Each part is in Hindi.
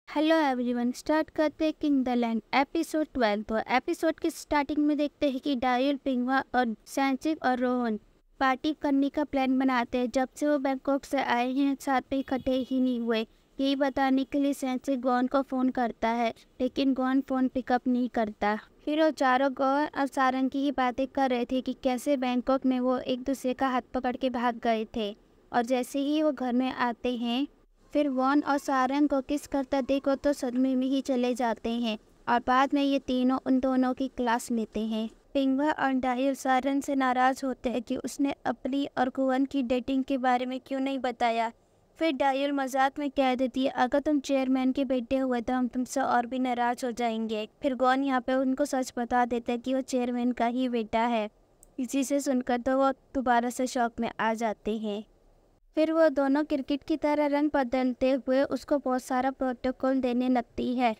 हेलो एवरीवन, स्टार्ट करते हैं किंग द लैंड एपिसोड 12। तो एपिसोड की स्टार्टिंग में देखते हैं कि डायल, पिंगवा और सैनचिक और रोहन पार्टी करने का प्लान बनाते हैं। जब से वो बैंकॉक से आए हैं साथ में इकट्ठे ही नहीं हुए। यही बताने के लिए सैनचिक गॉन को फ़ोन करता है, लेकिन गॉन फ़ोन पिकअप नहीं करता। फिर वो चारों गॉन और सारंग की ही बातें कर रहे थे कि कैसे बैंकॉक में वो एक दूसरे का हाथ पकड़ के भाग गए थे। और जैसे ही वो घर में आते हैं फिर वॉन और सारंग को किस करता देखो तो सदमे में ही चले जाते हैं। और बाद में ये तीनों उन दोनों की क्लास लेते हैं। पिंगवा और डायल सारंग से नाराज़ होते हैं कि उसने अपनी और कुवन की डेटिंग के बारे में क्यों नहीं बताया। फिर डायल मजाक में कह देती है, अगर तुम चेयरमैन के बेटे हुए तो हम तुमसे और भी नाराज़ हो जाएंगे। फिर गॉन यहाँ पे उनको सच बता देते हैं कि वो चेयरमैन का ही बेटा है। इसी से सुनकर तो वो दोबारा से शौक में आ जाते हैं। फिर वो दोनों क्रिकेट की तरह रंग बदलते हुए उसको बहुत सारा प्रोटोकॉल देने लगती है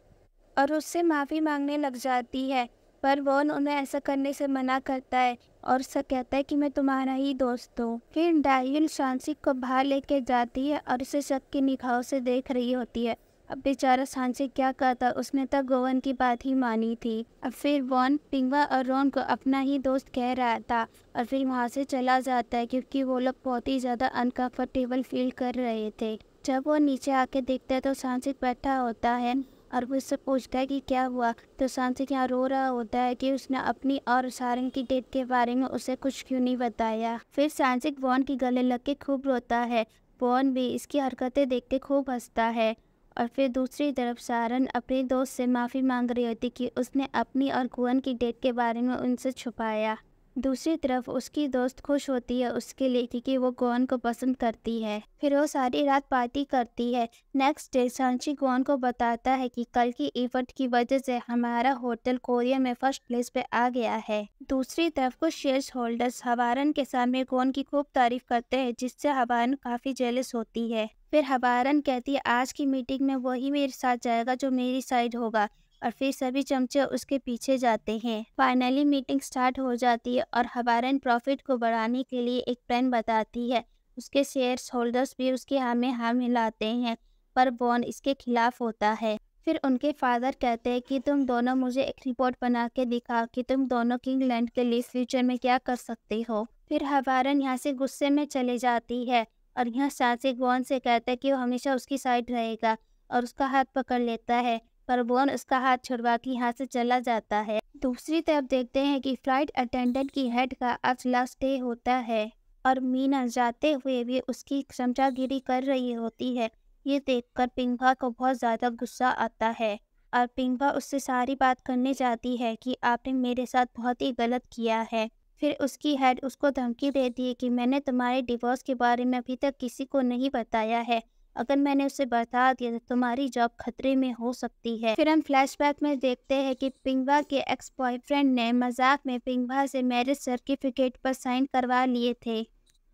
और उससे माफ़ी मांगने लग जाती है। पर वो उन्हें ऐसा करने से मना करता है और उससे कहता है कि मैं तुम्हारा ही दोस्त हूँ। फिर डायल सांची को बाहर लेके जाती है और उसे शक की निगाहों से देख रही होती है। अब बेचारा सांची क्या करता, उसने तक गोवन की बात ही मानी थी। अब फिर वॉन पिंगवा और रॉन को अपना ही दोस्त कह रहा था और फिर वहाँ से चला जाता है क्योंकि वो लोग बहुत ही ज़्यादा अनकंफर्टेबल फील कर रहे थे। जब वो नीचे आके देखता है तो सांची बैठा होता है और वो उससे पूछता है कि क्या हुआ। तो सांची यहाँ रो रहा होता है कि उसने अपनी और सारंग की डेट के बारे में उसे कुछ क्यों नहीं बताया। फिर सांची वॉन की गले लग के खूब रोता है। वॉन भी इसकी हरकतें देख के खूब हंसता है। और फिर दूसरी तरफ सारन अपने दोस्त से माफ़ी मांग रही होती कि उसने अपनी और कुवन की डेट के बारे में उनसे छुपाया। दूसरी तरफ उसकी दोस्त खुश होती है उसके लिए क्योंकि वो गोवन को पसंद करती है। फिर वो सारी रात पार्टी करती है। नेक्स्ट डे सांची गोवन को बताता है कि कल की इवेंट की वजह से हमारा होटल कोरिया में फर्स्ट प्लेस पे आ गया है। दूसरी तरफ कुछ शेयर होल्डर्स हवारन के सामने गोवन की खूब तारीफ करते हैं जिससे हवारन काफ़ी जेलस होती है। फिर हवारन कहती है आज की मीटिंग में वही मेरे साथ जाएगा जो मेरी साइड होगा। और फिर सभी चमचे उसके पीछे जाते हैं। फाइनली मीटिंग स्टार्ट हो जाती है और हवारन प्रॉफिट को बढ़ाने के लिए एक प्लान बताती है। उसके शेयर्स होल्डर्स भी उसके हाँ मिलाते हैं पर बॉन इसके खिलाफ होता है। फिर उनके फादर कहते हैं कि तुम दोनों मुझे एक रिपोर्ट बना के दिखाओ कि तुम दोनों किंगलैंड के लिए फ्यूचर में क्या कर सकते हो। फिर हवारन यहाँ से गुस्से में चले जाती है और यहाँ सांची बॉन से कहता है कि वो हमेशा उसकी साइड रहेगा और उसका हाथ पकड़ लेता है। पर बॉन उसका हाथ छुड़वा के यहाँ से चला जाता है। दूसरी तरफ देखते हैं कि फ्लाइट अटेंडेंट की हेड का आज लास्ट डे होता है और मीना जाते हुए भी उसकी चमचागिरी कर रही होती है। ये देखकर पिंगवा को बहुत ज़्यादा गुस्सा आता है और पिंगवा उससे सारी बात करने जाती है कि आपने मेरे साथ बहुत ही गलत किया है। फिर उसकी हेड उसको धमकी देती है कि मैंने तुम्हारे डिवोर्स के बारे में अभी तक किसी को नहीं बताया है। अगर मैंने उसे बता दिया तो तुम्हारी जॉब खतरे में हो सकती है। फिर हम फ्लैशबैक में देखते हैं कि पिंगवा के एक्स बॉयफ्रेंड ने मजाक में पिंगवा से मैरिज सर्टिफिकेट पर साइन करवा लिए थे।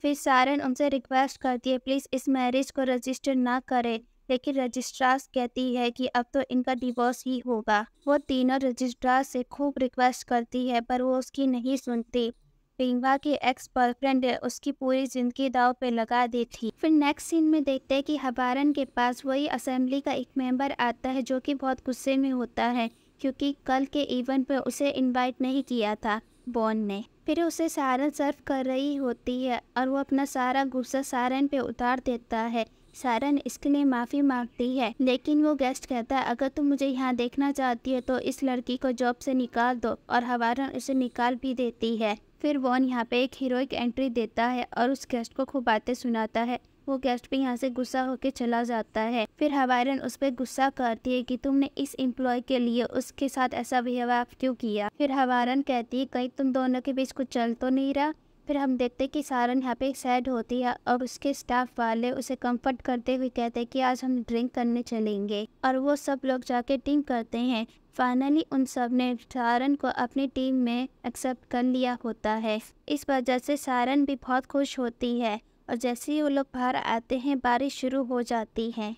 फिर सारन उनसे रिक्वेस्ट करती है प्लीज़ इस मैरिज को रजिस्टर ना करें, लेकिन रजिस्ट्रार कहती है कि अब तो इनका डिवोर्स ही होगा। वो तीनों रजिस्ट्रार से खूब रिक्वेस्ट करती है पर वो उसकी नहीं सुनती। पिंगवा की एक्स बॉयफ्रेंड उसकी पूरी जिंदगी दाव पे लगा दी थी। फिर नेक्स्ट सीन में देखते हैं कि हबारन के पास वही असेंबली का एक मेंबर आता है जो कि बहुत गुस्से में होता है क्योंकि कल के इवेंट पे उसे इनवाइट नहीं किया था बॉन ने। फिर उसे सारन सर्व कर रही होती है और वो अपना सारा गुस्सा सारन पे उतार देता है। सारन इसके लिए माफ़ी मांगती है लेकिन वो गेस्ट कहता है अगर तुम मुझे यहाँ देखना चाहती है तो इस लड़की को जॉब से निकाल दो और हवारन उसे निकाल भी देती है। फिर वॉन यहाँ पे एक हीरोइक एंट्री देता है और उस गेस्ट को खूब बातें सुनाता है। वो गेस्ट भी यहाँ से गुस्सा होकर चला जाता है। फिर हवारन उस पर गुस्सा करती है कि तुमने इस एम्प्लॉय के लिए उसके साथ ऐसा व्यवहार क्यों किया। फिर हवारन कहती है कहीं तुम दोनों के बीच कुछ चल तो नहीं रहा। फिर हम देखते हैं कि सारन यहाँ पे सैड होती है और उसके स्टाफ वाले उसे कंफर्ट करते हुए कहते हैं कि आज हम ड्रिंक करने चलेंगे और वो सब लोग जाके ड्रिंक करते हैं। फाइनली उन सब ने सारन को अपनी टीम में एक्सेप्ट कर लिया होता है। इस वजह से सारन भी बहुत खुश होती है और जैसे ही वो लोग बाहर आते हैं बारिश शुरू हो जाती है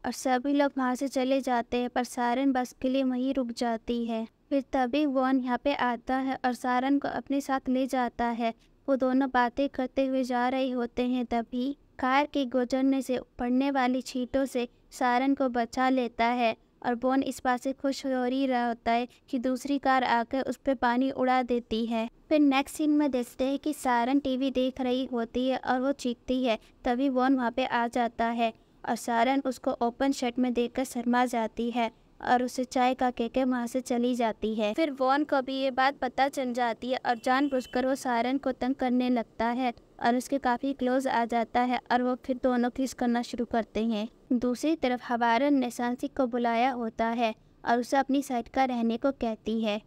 और सभी लोग वहाँ से चले जाते हैं पर सारन बस के लिए वहीं रुक जाती है। फिर तभी वॉन यहाँ पे आता है और सारन को अपने साथ ले जाता है। वो दोनों बातें करते हुए जा रहे होते हैं तभी कार के गुजरने से पड़ने वाली छींटों से सारन को बचा लेता है और वॉन इस बात से खुश हो ही रहा होता है कि दूसरी कार आकर उस पर पानी उड़ा देती है। फिर नेक्स्ट सीन में देखते हैं कि सारन टीवी देख रही होती है और वो चीखती है। तभी वॉन वहाँ पे आ जाता है और सारन उसको ओपन शर्ट में देखकर शर्मा जाती है और उसे चाय का कहकर वहाँ से चली जाती है। फिर वॉन को भी ये बात पता चल जाती है और जानबूझकर वो सारन को तंग करने लगता है और उसके काफ़ी क्लोज आ जाता है और वो फिर दोनों किस करना शुरू करते हैं। दूसरी तरफ हवारन ने सांसिक को बुलाया होता है और उसे अपनी साइड का रहने को कहती है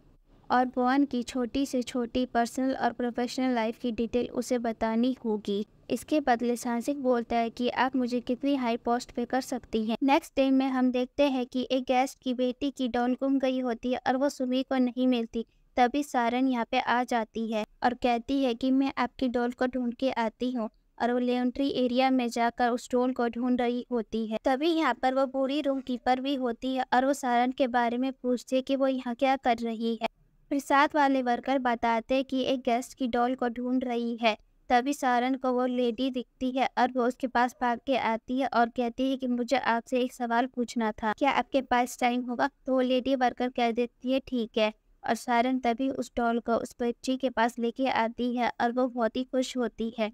और वॉन की छोटी से छोटी पर्सनल और प्रोफेशनल लाइफ की डिटेल उसे बतानी होगी। इसके बदले सांसिक बोलता है कि आप मुझे कितनी हाई पोस्ट पे कर सकती हैं। नेक्स्ट डे में हम देखते हैं कि एक गेस्ट की बेटी की डॉल गुम गई होती है और वो सुमी को नहीं मिलती। तभी सारन यहाँ पे आ जाती है और कहती है कि मैं आपकी डॉल को ढूंढ के आती हूँ और वो लेंट्री एरिया में जाकर उस डॉल को ढूंढ रही होती है। तभी यहाँ पर वो बूढ़ी रूम कीपर भी होती है और वो सारन के बारे में पूछती है कि वो यहाँ क्या कर रही है। फिर साथ वाले वर्कर बताते कि एक गेस्ट की डॉल को ढूंढ रही है। तभी सारन को वो लेडी दिखती है और वो उसके पास भाग के आती है और कहती है कि मुझे आपसे एक सवाल पूछना था, क्या आपके पास टाइम होगा? तो वो लेडी वर्कर कह देती है ठीक है और सारन तभी उस डॉल को उस बच्ची के पास लेके आती है और वो बहुत ही खुश होती है।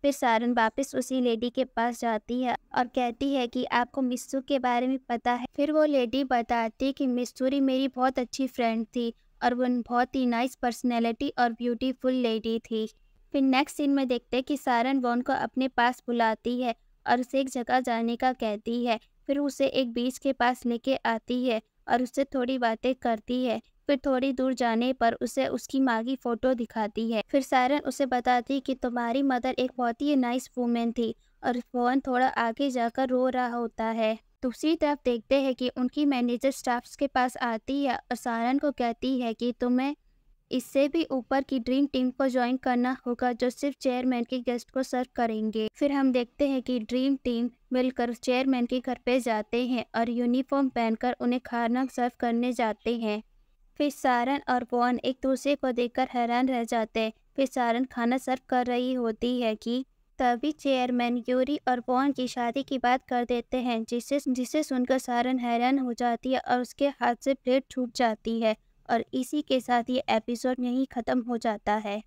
फिर सारन वापस उसी लेडी के पास जाती है और कहती है कि आपको मिस्सू के बारे में पता है? फिर वो लेडी बताती है कि मिस्सूरी मेरी बहुत अच्छी फ्रेंड थी और वो बहुत ही नाइस पर्सनैलिटी और ब्यूटीफुल लेडी थी। फिर नेक्स्ट सीन में देखते हैं कि सारन वॉन को अपने पास बुलाती है और उसे एक जगह जाने का कहती है। फिर उसे एक बीच के पास लेके आती है और उससे थोड़ी बातें करती है। फिर थोड़ी दूर जाने पर उसे उसकी माँ की फ़ोटो दिखाती है। फिर सारन उसे बताती है कि तुम्हारी मदर एक बहुत ही नाइस वूमेन थी और वॉन थोड़ा आगे जाकर रो रहा होता है। दूसरी तरफ देखते हैं कि उनकी मैनेजर स्टाफ्स के पास आती है और सारन को कहती है कि तुम्हें इससे भी ऊपर की ड्रीम टीम को ज्वाइन करना होगा जो सिर्फ चेयरमैन के गेस्ट को सर्व करेंगे। फिर हम देखते हैं कि ड्रीम टीम मिलकर चेयरमैन के घर पे जाते हैं और यूनिफॉर्म पहनकर उन्हें खाना सर्व करने जाते हैं। फिर सारन और वॉन एक दूसरे को देखकर हैरान रह जाते हैं। फिर सारन खाना सर्व कर रही होती है कि तभी चेयरमैन यूरी और वॉन की शादी की बात कर देते हैं, जिसे सुनकर सारन हैरान हो जाती है और उसके हाथ से प्लेट छूट जाती है और इसी के साथ ये एपिसोड यहीं ख़त्म हो जाता है।